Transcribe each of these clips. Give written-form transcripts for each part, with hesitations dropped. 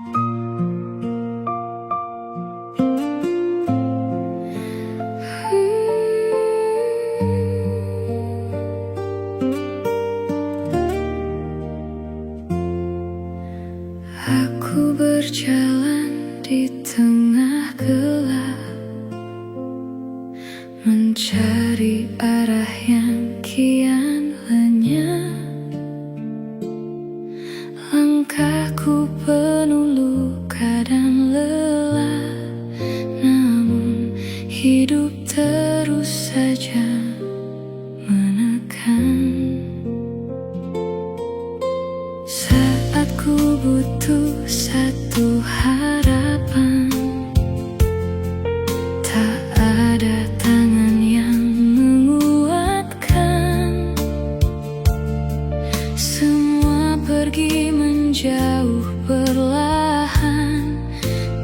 Aku berjalan di tengah gelap, mencari arah yang kian lenyap. Langkahku penuh luka dan lelah, namun hidup terus saja menekan. Saat ku butuh satu harapan, tak ada tangan yang menguatkan. Semua pergi menjauh perlahan,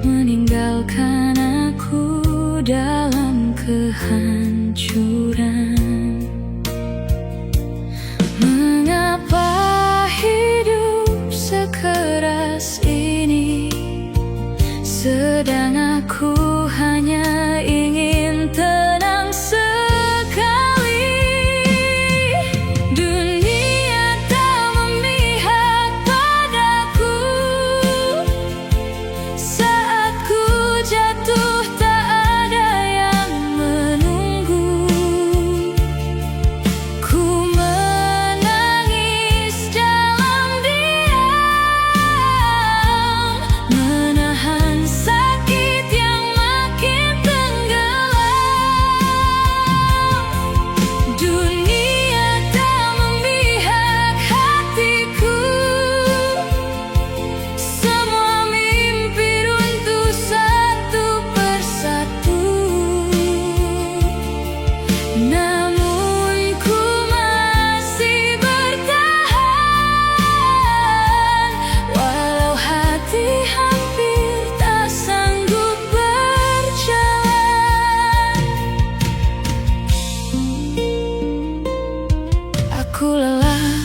meninggalkan aku dalam kehancuran. Mengapa hidup sekeras ini, sedang aku hanya ingin tenang sekali. Dunia tak memihak padaku, saat ku jatuh tak ada yang menunggu. Ku menangis dalam diam, menahan sakit yang makin tenggelam. Dunia tak memihak hatiku, semua mimpi runtuh satu persatu. Namun ku masih bertahan, walau hati hampir tak sanggup berjalan. Aku lelah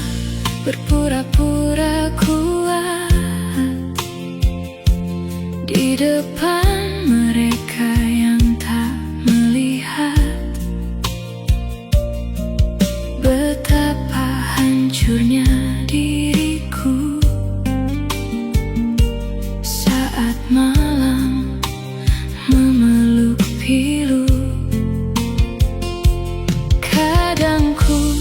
berpura-pura kuat di depan mereka yang tak melihat betapa hancurnya diriku. Saat malam memeluk pilu, kadang ku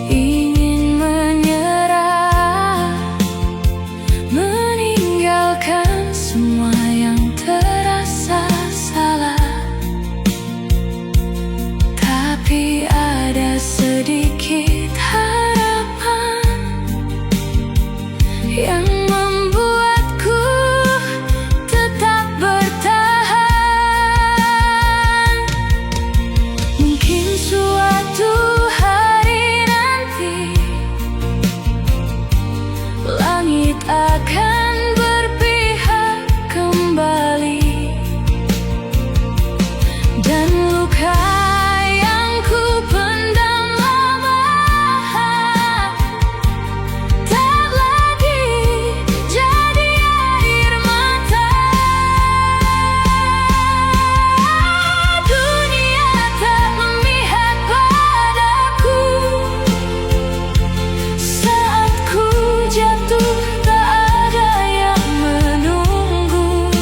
ingin menyerah, meninggalkan semua yang terasa salah. Tapi ada sedikit harapan yang membuatku tetap bertahan. Mungkin suatu hari nanti langit akan berpihak kembali, dan luka yang ku pendam lama tak lagi jadi air mata. Dunia tak memihak padaku, saat ku jatuh tak ada yang menunggu.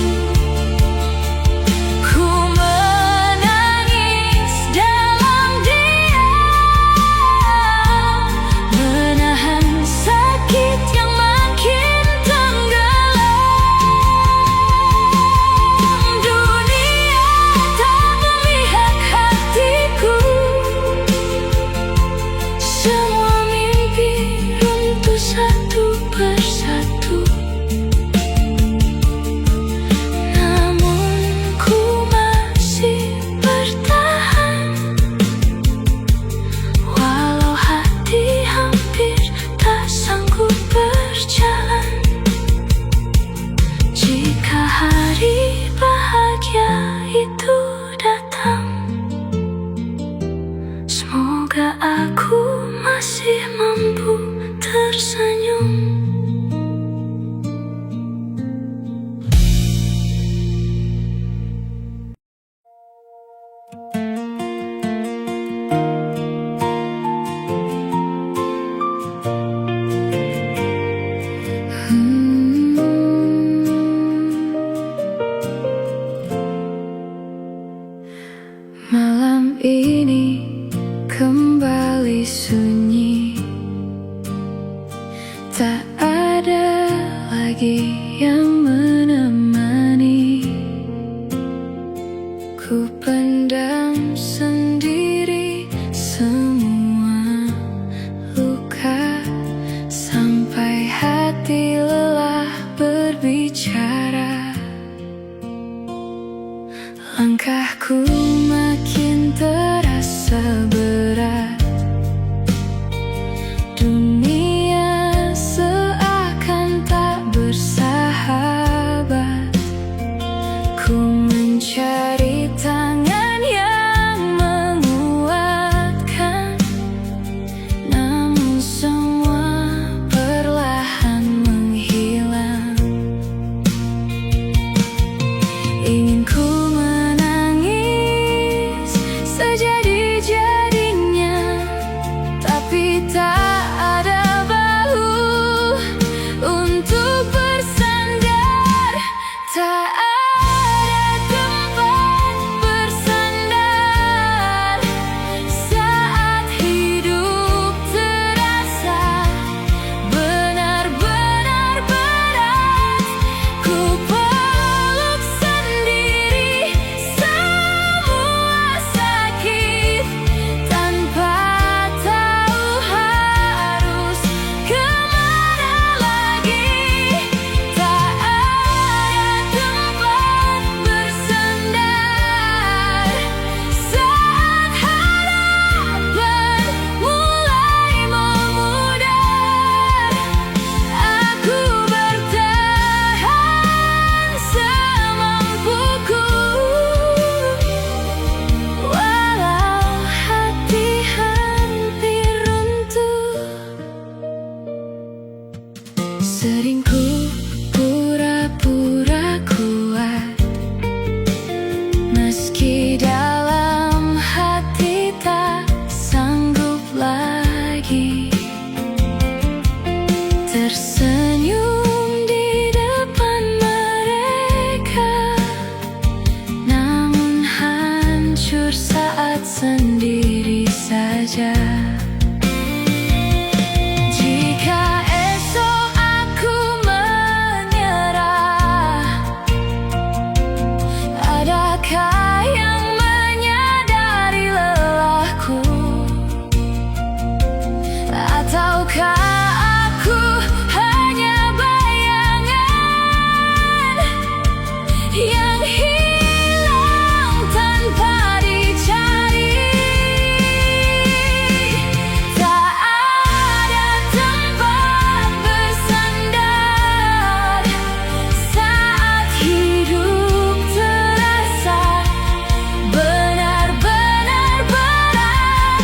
Ku menangis dalam diam, menahan sakit yang makin tenggelam. Dunia tak memihak hatiku, semua mimpi runtuh satu persatu. Namun ku masih bertahan, walau hati hampir tak sanggup berjalan. Jika hari bahagia itu datang, semoga aku masih mampu tersenyum. Tak ada lagi yang menemani. Ku pendam sendiri semua luka, sampai hati lelah berbicara. Langkahku makin terasa berat. Dunia seakan tak bersahabat. Ku mencari tangan yang menguatkan, namun semua perlahan menghilang. Ingin ku menangis sejadi-jadinya, tapi tak ada bahu untuk bersandar. Tak ada tempat bersandar saat hidup terasa benar-benar berat. Ku peluk sendiri semua sakit, tanpa tahu harus kemana lagi. Tak ada tempat bersandar saat harapan mulai memudar. Aku bertahan semampuku, walau hati hampir runtuh. Sering ku pura-pura kuat, meski dalam hati tak sanggup lagi. Tersenyum di depan mereka, namun hancur saat sendiri saja. Jika esok aku menyerah, adakah yang menyadari lelahku? Ataukah aku hanya bayangan yang hilang tanpa dicari? Tak ada tempat bersandar saat hidup terasa benar-benar berat.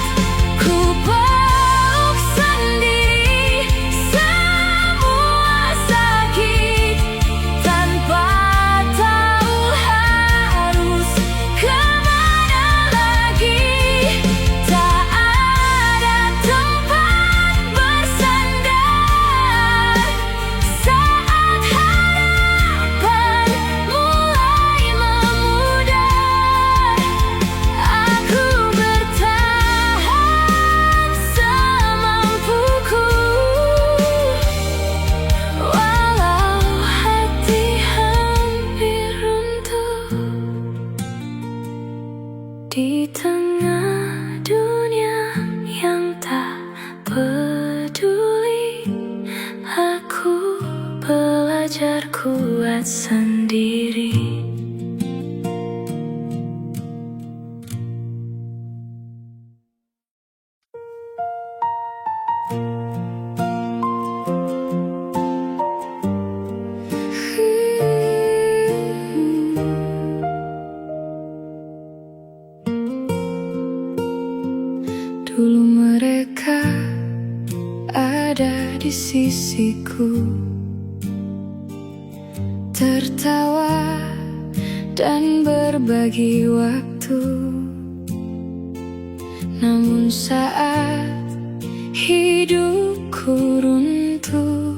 Ku peluk sendiri semua sakit, tanpa tahu harus kemana lagi. Tak ada tempat bersandar saat harapan mulai memudar. Aku bertahan semampuku, walau hati hampir runtuh. Di tengah dunia yang tak peduli, aku belajar kuat sendiri. Dulu mereka ada di sisiku, tertawa dan berbagi waktu. Namun saat hidupku runtuh,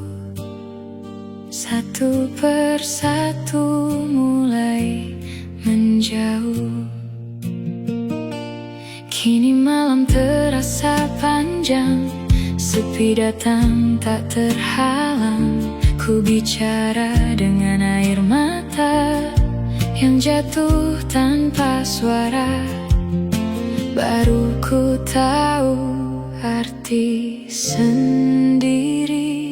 satu persatu mulai menjauh. Kini malam terasa panjang, sepi sepi datang tak terhalang. Ku bicara dengan air mata yang jatuh tanpa suara. Baru ku tahu arti sendiri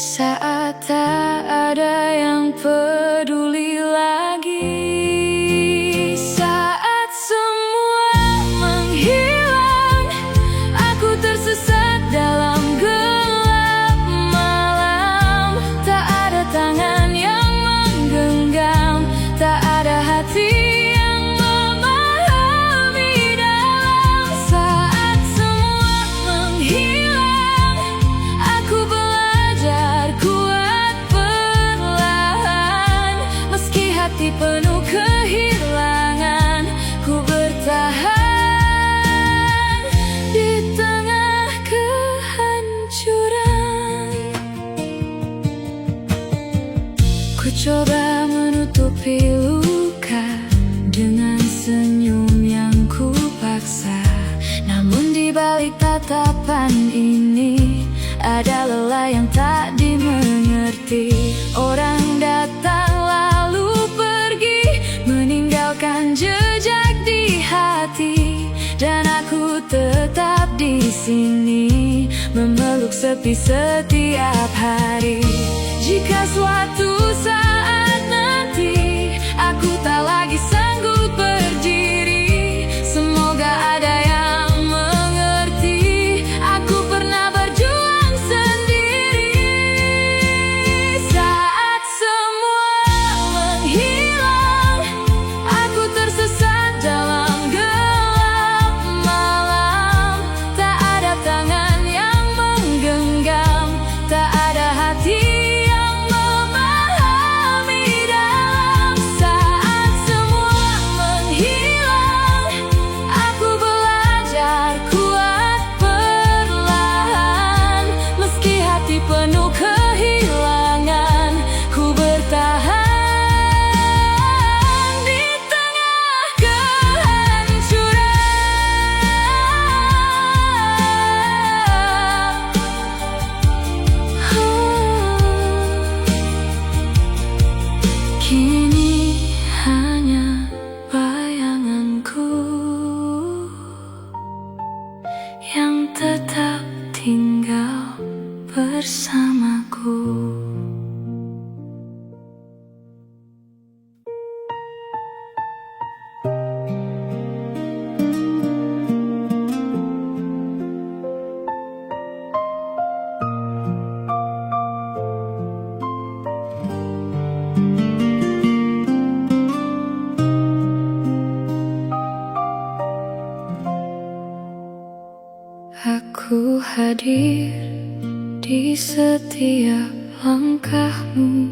saat tak ada yang peduli lagi. Saat semua menghilang, aku tersesat dalam gelap malam. Tak ada tangan yang menggenggam, tak ada hati yang memahami dalam. Saat semua menghilang, aku belajar kuat perlahan. Meski hati penuh kehilangan, ku bertahan di tengah kehancuran. Ku coba menutupi luka dengan senyum yang ku paksa. Namun di balik tatapan ini ada lelah yang tak dimengerti. Orang datang lalu pergi, meninggalkan jejak di hati. Dan aku tetap di sini, memeluk sepi setiap hari. Jika suatu saat nanti aku tak lagi sanggup berdiri, semoga ada yang mengerti. Aku pernah berjuang sendiri. Saat semua menghilang, aku tersesat dalam gelap malam. Tak ada tangan yang menggenggam, tak ada hati yang memahami dalam. Saat semua menghilang, aku belajar kuat perlahan. Meski hati penuh kehilangan, ku bertahan di tengah kehancuran. Kini hanya bayanganku yang tetap tinggal bersamaku. Aku hadir di setiap langkahmu,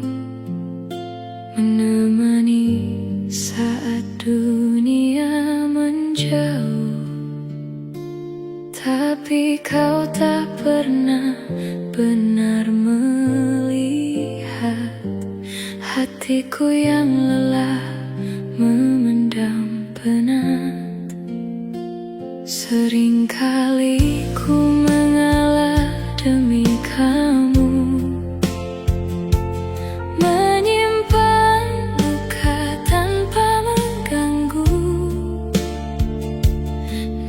menemani saat dunia menjauh. Tapi kau tak pernah benar melihat hatiku yang lelah memendam penat. Seringkali ku mengalah demi kamu, menyimpan luka tanpa mengganggu.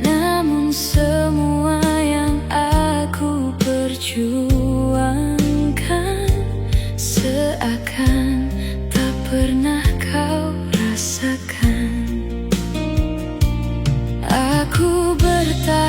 Namun semua yang aku perjuangkan seakan tak pernah kau rasakan. Aku bertahan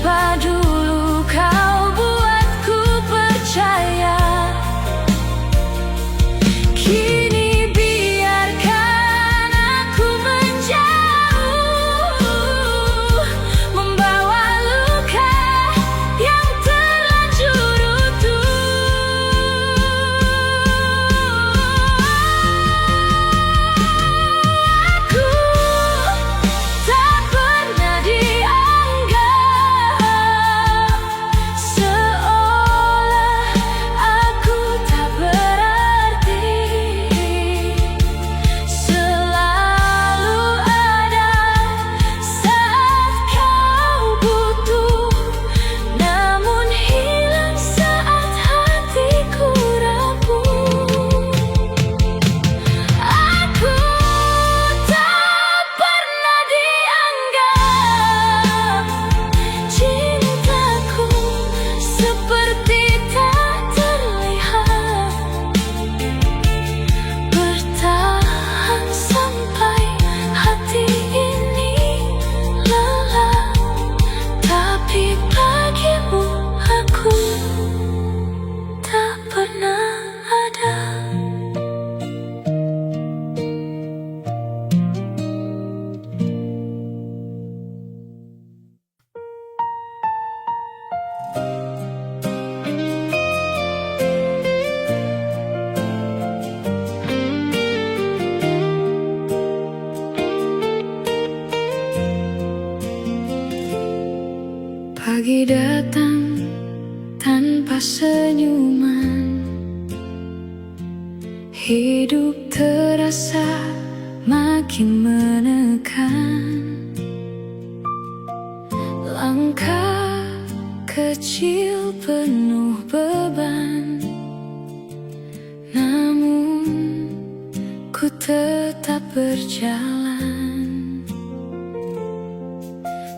Apa dulu kau buatku percaya, kini biarkan aku menjauh, membawa luka yang terlanjur utuh. Aku tak pernah dianggap, seolah aku tak berarti. Selalu ada saat kau butuh, namun hilang saat hatiku rapuh. Aku tak pernah dianggap, cintaku seperti tak terlihat, bertahan sampai hati ini lelah. Tapi bagimu aku tak pernah ada. Pagi datang tanpa senyuman, hidup terasa makin menekan. Langkah kecil penuh beban, namun ku tetap berjalan.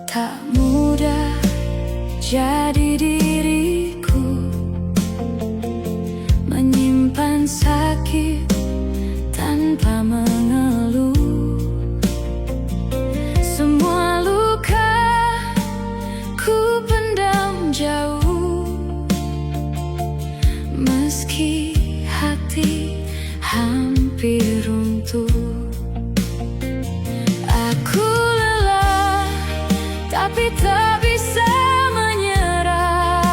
Tak mudah jadi diriku, menyimpan sakit tanpa mengeluh. Semua luka ku pendam jauh, meski hati hampir runtuh. Aku lelah tapi tak bisa menyerah,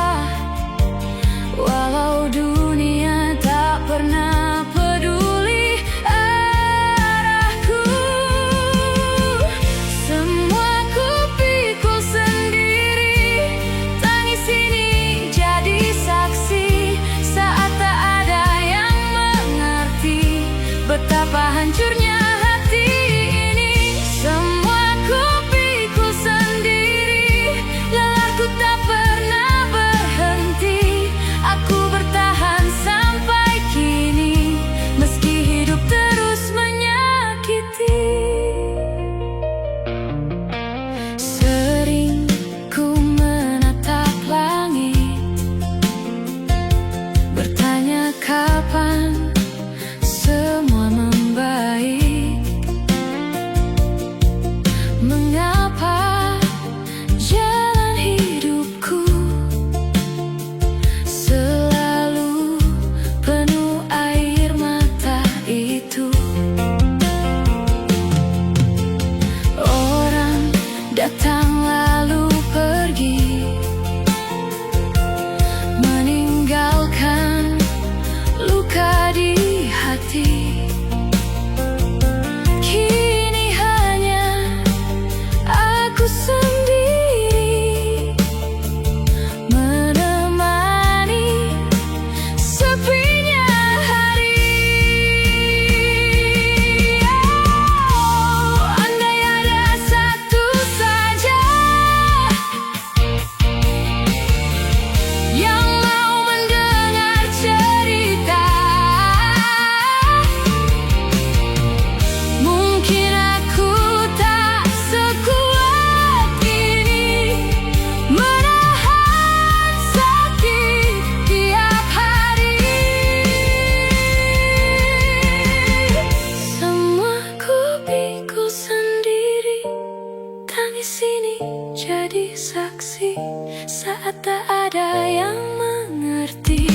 saat tak ada yang mengerti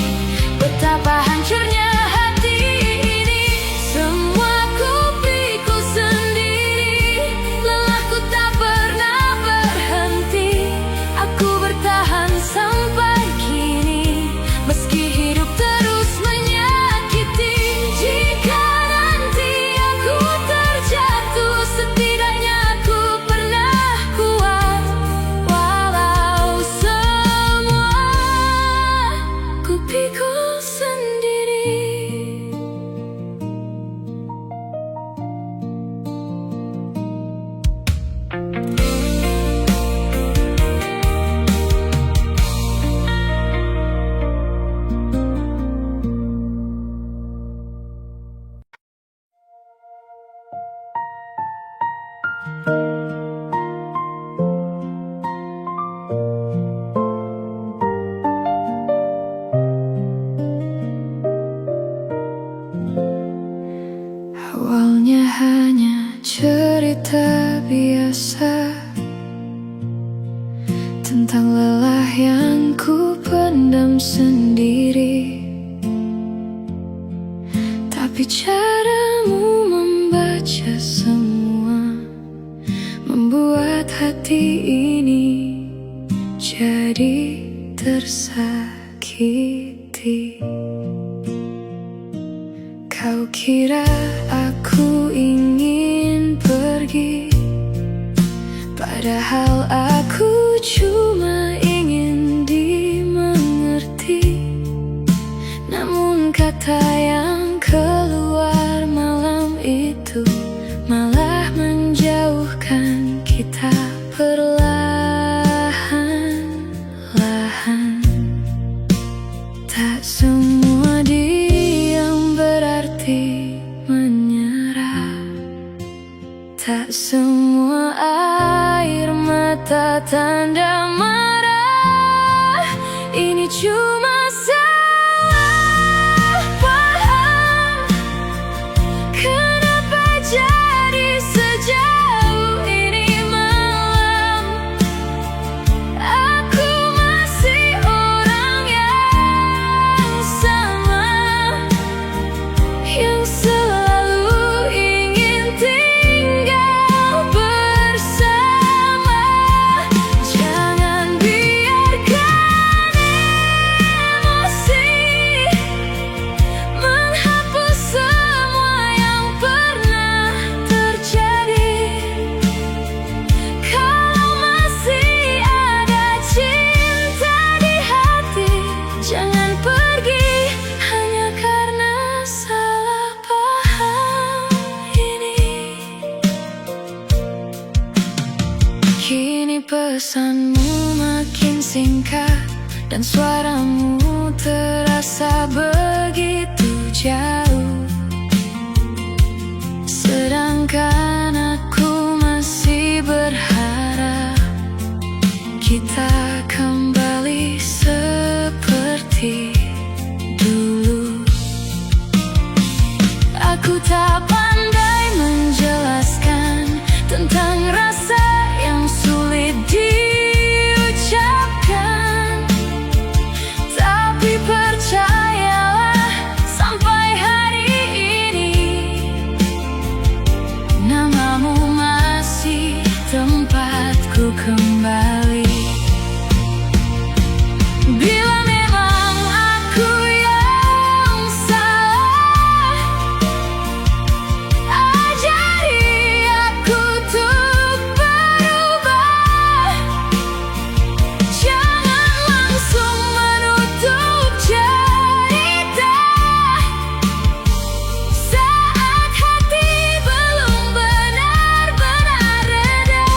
betapa hancurnya hati ini. Semua ku pikul sendiri, lelahku tak pernah berhenti. Aku bertahan sampai kini, meski hidup terus menyakiti. Jika nanti aku terjatuh, setidaknya aku pernah kuat. Walau semua ku pikul sendiri. Awalnya hanya cerita biasa tentang lelah yang ku pendam sendiri, tapi caramu membaca semua membuat hati ini jadi tersakiti. Kau kira aku ingin pergi, padahal aku cuma ingin dimengerti. Namun kata yang keluar malam itu malah menjauhkan kita perlahan-lahan. Tak semua diam berarti menyerah, tak semua air mata tanda marah. Ini cuma salah paham. Kenapa jadi sejauh ini malam? Aku masih orang yang sama, yang selalu ingin tinggal bersama. Jangan biarkan emosi menghapus semua yang pernah terjadi. Kalau masih ada cinta di hati, jangan pergi hanya karena salah paham ini. Kini pesanmu makin singkat dan suaramu terasa begitu jauh, sedangkan aku masih berharap kita kembali seperti dulu. Aku tak pandai menjelaskan tentang rasa yang sulit diucapkan, tapi percayalah sampai hari ini namamu masih tempatku kembali. Bila memang aku yang salah, ajari aku untuk berubah. Jangan langsung menutup cerita saat hati belum benar-benar reda.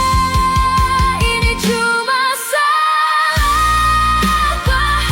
Ini cuma salah paham.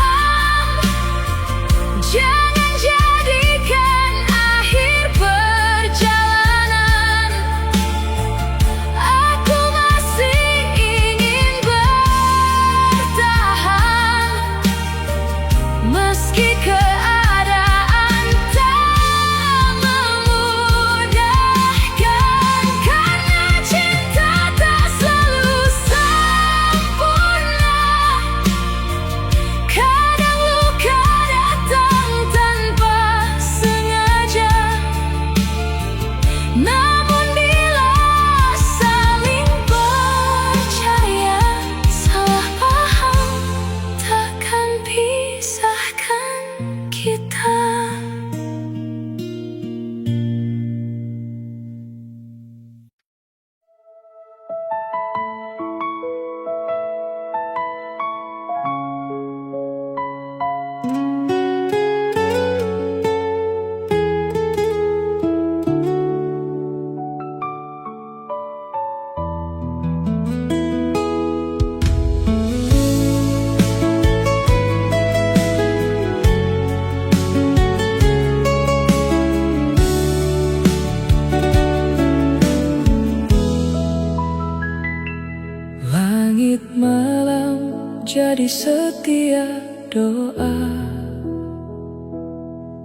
setiap doa.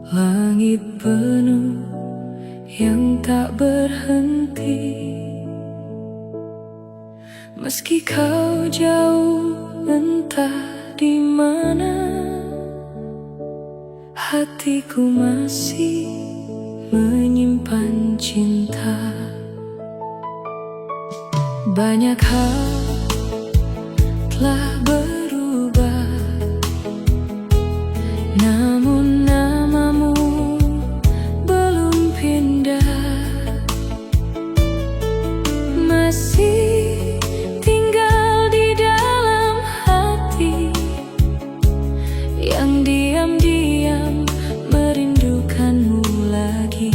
Langit penuh yang tak berhenti. Meski kau jauh entah di mana, hatiku masih menyimpan cinta. Banyak hal telah berubah, namun namamu belum pindah. Masih tinggal di dalam hati yang diam-diam merindukanmu lagi.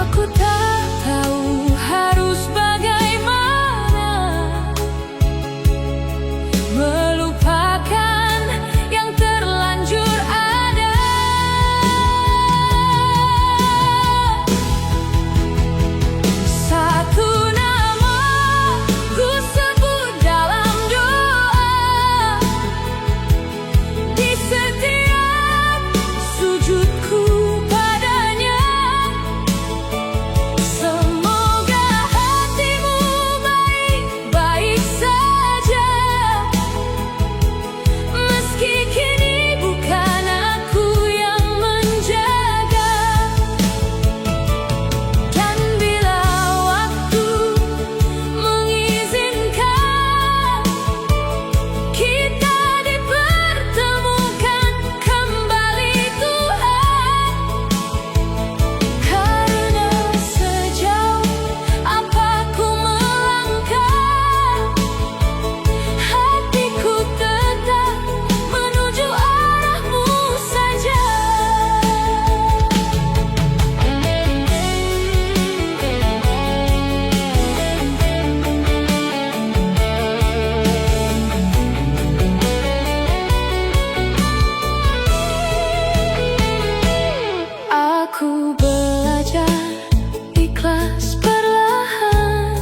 Aku tak tahu harus bagaimana melupakan yang terlanjur ada. Satu nama ku sebut dalam doa, di setiap sujudku padanya. Semoga hatimu baik-baik saja, meski kini bukan aku yang menjaga. Dan bila waktu mengizinkan, kita dipertemukan kembali Tuhan. Karena sejauh apa ku melangkah, hatiku tetap menuju arahmu saja. Aku belajar ikhlas perlahan,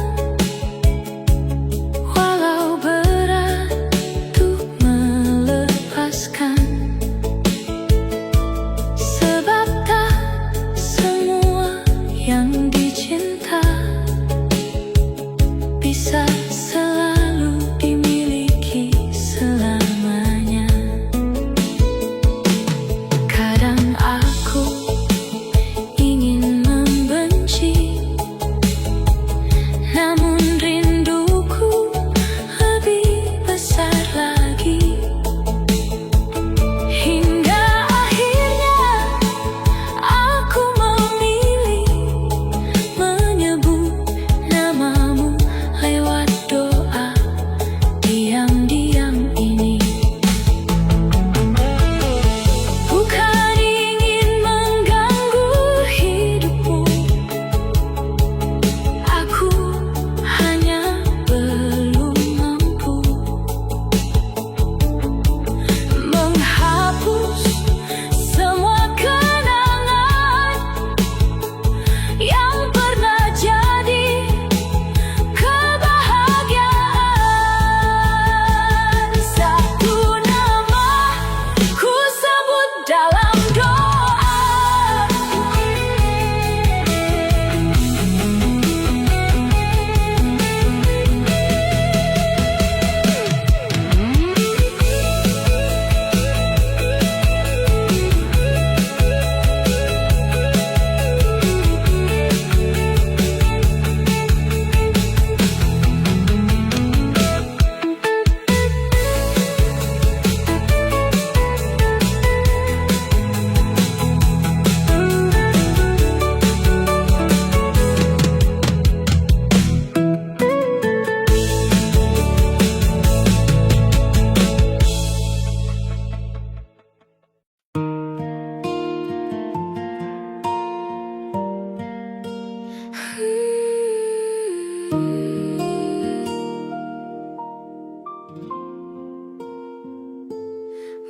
walau berat untuk melepaskan. Sebab tak semua yang dicinta bisa selalu dimiliki selamanya. Kadang aku ingin membenci, namun rinduku lebih besar lagi. Hingga akhirnya aku memilih menyebut namamu lewat doa diam-diam ini. Bukan ingin mengganggu hidupmu, aku hanya belum mampu menghapus semua kenangan yang pernah jadi kebahagiaan. Satu nama ku sebut dalam doa,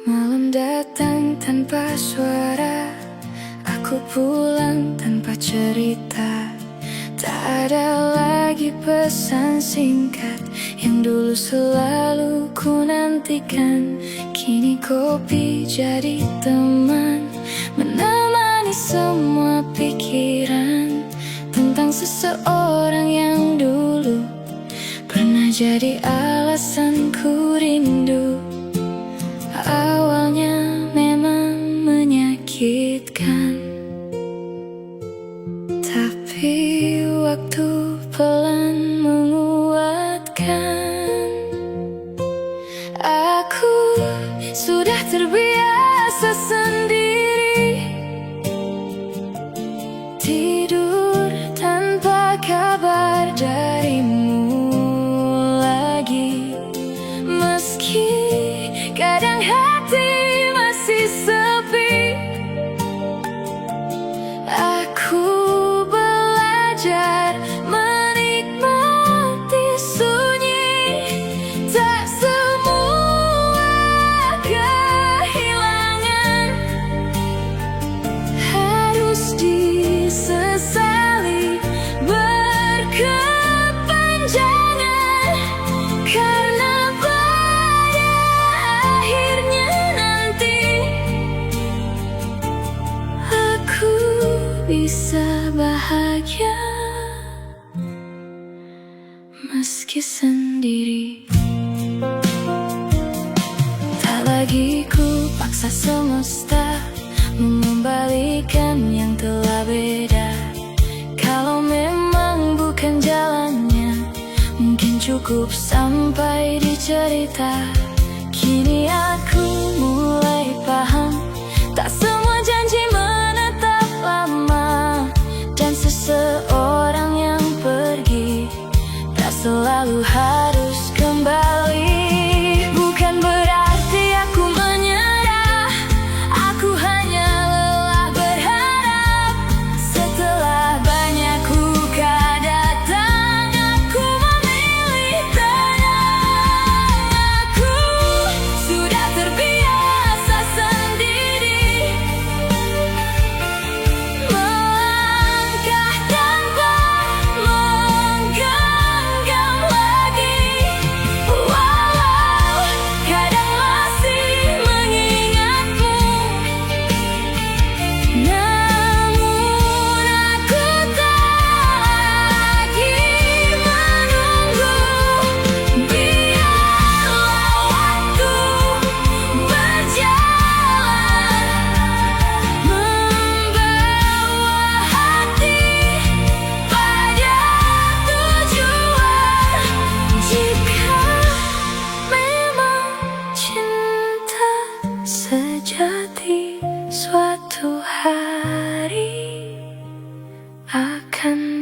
malam datang tanpa suara, aku pulang tanpa cerita. Tak ada lagi pesan singkat yang dulu selalu ku nantikan. Kini kopi jadi teman, menemani semua pikiran tentang seseorang yang dulu pernah jadi alasan ku rindu. Awalnya memang menyakitkan, tapi waktu pelan menguatkan. Aku sudah terbiasa sendiri, tidur tanpa kabar darimu lagi. Meski kadang hati masih sepi, aku belajar menikmati sunyi. Tak semua kehilangan harus disesali berkepanjangan, karena pada akhirnya nanti aku bisa bahagia meski sendiri. Tak lagi ku paksa semesta mengembalikan yang telah beda. Kalau memang bukan jalannya, mungkin cukup sampai di cerita. Kini aku mulai paham, tak semua janji menetap lama, dan seseorang yang pergi tak selalu harus kembali. Bukan berarti aku menyerah, aku hanya lelah berharap. Setelah banyak luka datang, aku memilih tenang. Aku sudah terbiasa sendiri, melangkah tanpa menggenggam lagi. Walau kadang masih mengingatmu, namun aku tak lagi menunggu. Biarlah waktu berjalan, membawa hati pada tujuan. Jika memang cinta sejati suatu hari akan